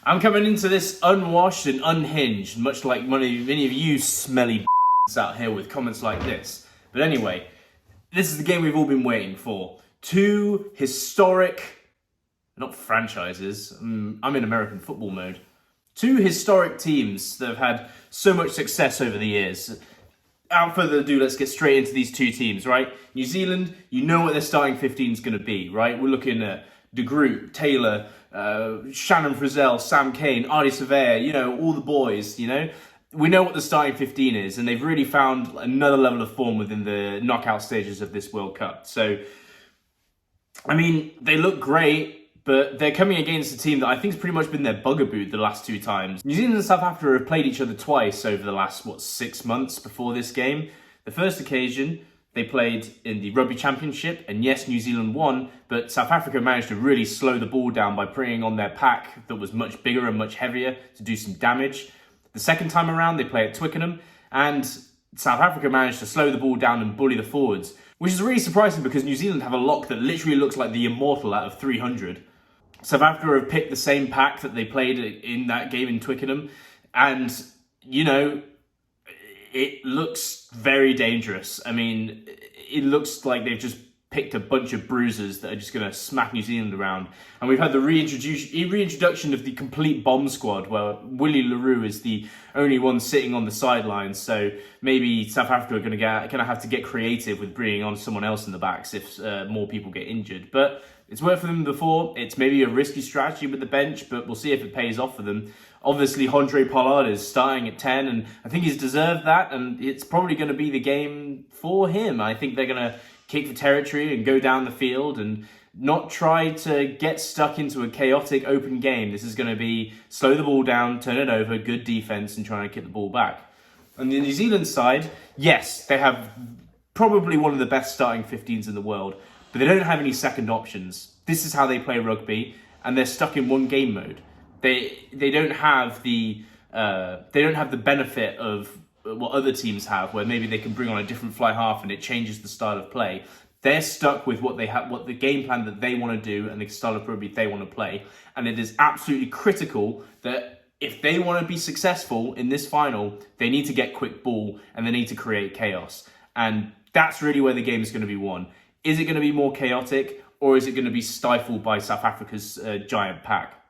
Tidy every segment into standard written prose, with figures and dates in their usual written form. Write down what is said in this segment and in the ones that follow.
I'm coming into this unwashed and unhinged, much like many of you smelly out here with comments like this. But anyway, this is the game we've all been waiting for. Two historic, not franchises, I'm in American football mode. Two historic teams that have had so much success over the years. Without further ado, let's get straight into these two teams, right? New Zealand, you know what their starting 15 is going to be, right? We're looking at De Groot, Taylor, Shannon Frizzell, Sam Cane, Artie Surveyor, you know, all the boys, you know? We know what the starting 15 is, and they've really found another level of form within the knockout stages of this World Cup. So, I mean, they look great, but they're coming against a team that I think has pretty much been their bugaboo the last two times. New Zealand and South Africa have played each other twice over the last, 6 months before this game. The first occasion, they played in the Rugby Championship, and yes, New Zealand won, but South Africa managed to really slow the ball down by bringing on their pack that was much bigger and much heavier to do some damage. The second time around, they play at Twickenham, and South Africa managed to slow the ball down and bully the forwards, which is really surprising because New Zealand have a lock that literally looks like the Immortal out of 300. South Africa have picked the same pack that they played in that game in Twickenham, and, you know, it looks very dangerous. I mean, it looks like they've just picked a bunch of bruisers that are just going to smack New Zealand around. And we've had the reintroduction of the complete bomb squad, where Willie LaRue is the only one sitting on the sidelines. So maybe South Africa are going to have to get creative with bringing on someone else in the backs if more people get injured. But it's worked for them before. It's maybe a risky strategy with the bench, but we'll see if it pays off for them. Obviously, Andre Pollard is starting at 10, and I think he's deserved that, and it's probably going to be the game for him. I think they're going to kick for territory and go down the field and not try to get stuck into a chaotic open game. This is going to be slow the ball down, turn it over, good defense, and try and kick the ball back. On the New Zealand side, yes, they have probably one of the best starting 15s in the world, but they don't have any second options. This is how they play rugby, and they're stuck in one game mode. They don't have the benefit of what other teams have, where maybe they can bring on a different fly half and it changes the style of play. They're stuck with what they have, what the game plan that they want to do and the style of rugby they want to play. And it is absolutely critical that if they want to be successful in this final, they need to get quick ball and they need to create chaos. And that's really where the game is going to be won. Is it going to be more chaotic, or is it going to be stifled by South Africa's giant pack?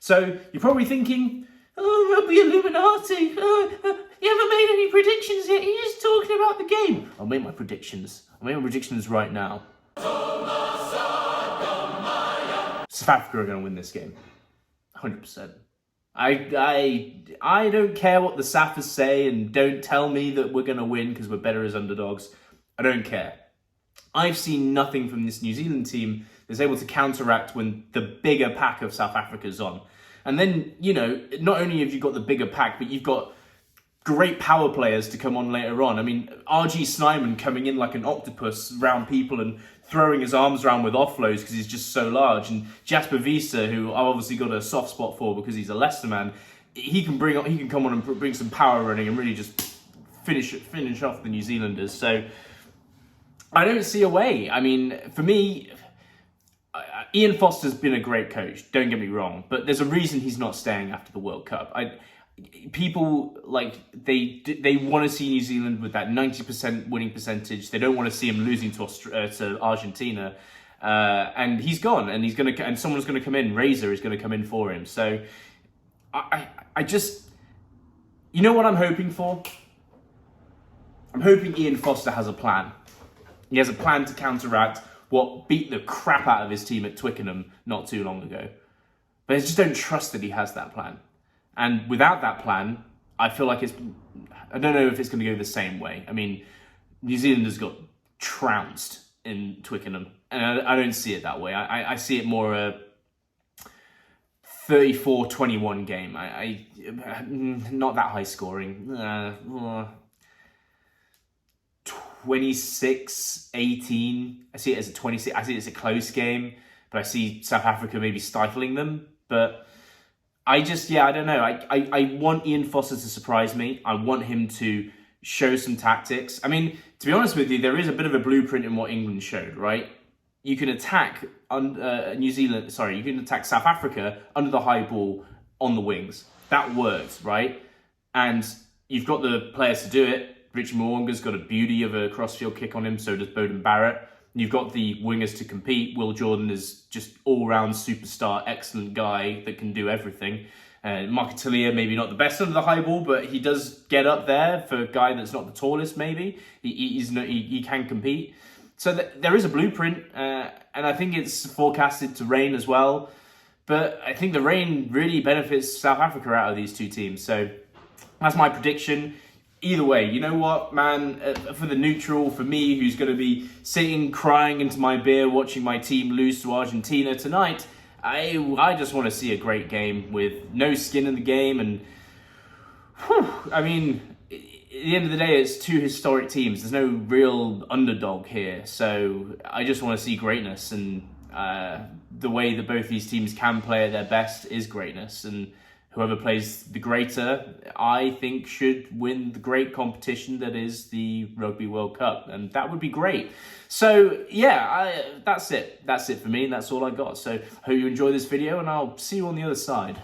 So you're probably thinking, oh, Rugby Illuminati, you haven't made any predictions yet, you're just talking about the game. I'll make my predictions. Right now. South Africa are going to win this game. 100%. I don't care what the Saffers say, and don't tell me that we're going to win because we're better as underdogs. I don't care. I've seen nothing from this New Zealand team that's able to counteract when the bigger pack of South Africa's on. And then, you know, not only have you got the bigger pack, but you've got great power players to come on later on. I mean, RG Snyman coming in like an octopus around people and throwing his arms around with offloads because he's just so large. And Jasper Wiese, who I've obviously got a soft spot for because he's a Leicester man, he can come on and bring some power running and really just finish off the New Zealanders. So I don't see a way. I mean, for me, Ian Foster's been a great coach, don't get me wrong, but there's a reason he's not staying after the World Cup. People, like, they want to see New Zealand with that 90% winning percentage. They don't want to see him losing to Argentina. And he's gone, and someone's going to come in. Razor is going to come in for him. So I just, you know what I'm hoping for? I'm hoping Ian Foster has a plan. He has a plan to counteract what beat the crap out of his team at Twickenham not too long ago. But I just don't trust that he has that plan. And without that plan, I feel like I don't know if it's going to go the same way. I mean, New Zealand has got trounced in Twickenham, and I don't see it that way. I see it more a 34-21 game. Not that high scoring. 26-18. I see it as a 26. I see it as a close game, but I see South Africa maybe stifling them. But I don't know. I want Ian Foster to surprise me. I want him to show some tactics. I mean, to be honest with you, there is a bit of a blueprint in what England showed, right? You can attack South Africa under the high ball on the wings. That works, right? And you've got the players to do it. Richie Mwanga's got a beauty of a crossfield kick on him, so does Bowden Barrett. You've got the wingers to compete. Will Jordan is just all-round superstar, excellent guy that can do everything. Mark Attilia, maybe not the best under the high ball, but he does get up there for a guy that's not the tallest, maybe. He can compete. So there is a blueprint, and I think it's forecasted to rain as well. But I think the rain really benefits South Africa out of these two teams. So that's my prediction. Either way, you know what, man? For the neutral, for me, who's going to be sitting, crying into my beer, watching my team lose to Argentina tonight, I just want to see a great game with no skin in the game. And, I mean, at the end of the day, it's two historic teams. There's no real underdog here. So I just want to see greatness. And the way that both these teams can play at their best is greatness. And whoever plays the greater, I think, should win the great competition that is the Rugby World Cup. And that would be great. So, yeah, that's it. That's it for me. That's all I got. So, hope you enjoy this video, and I'll see you on the other side.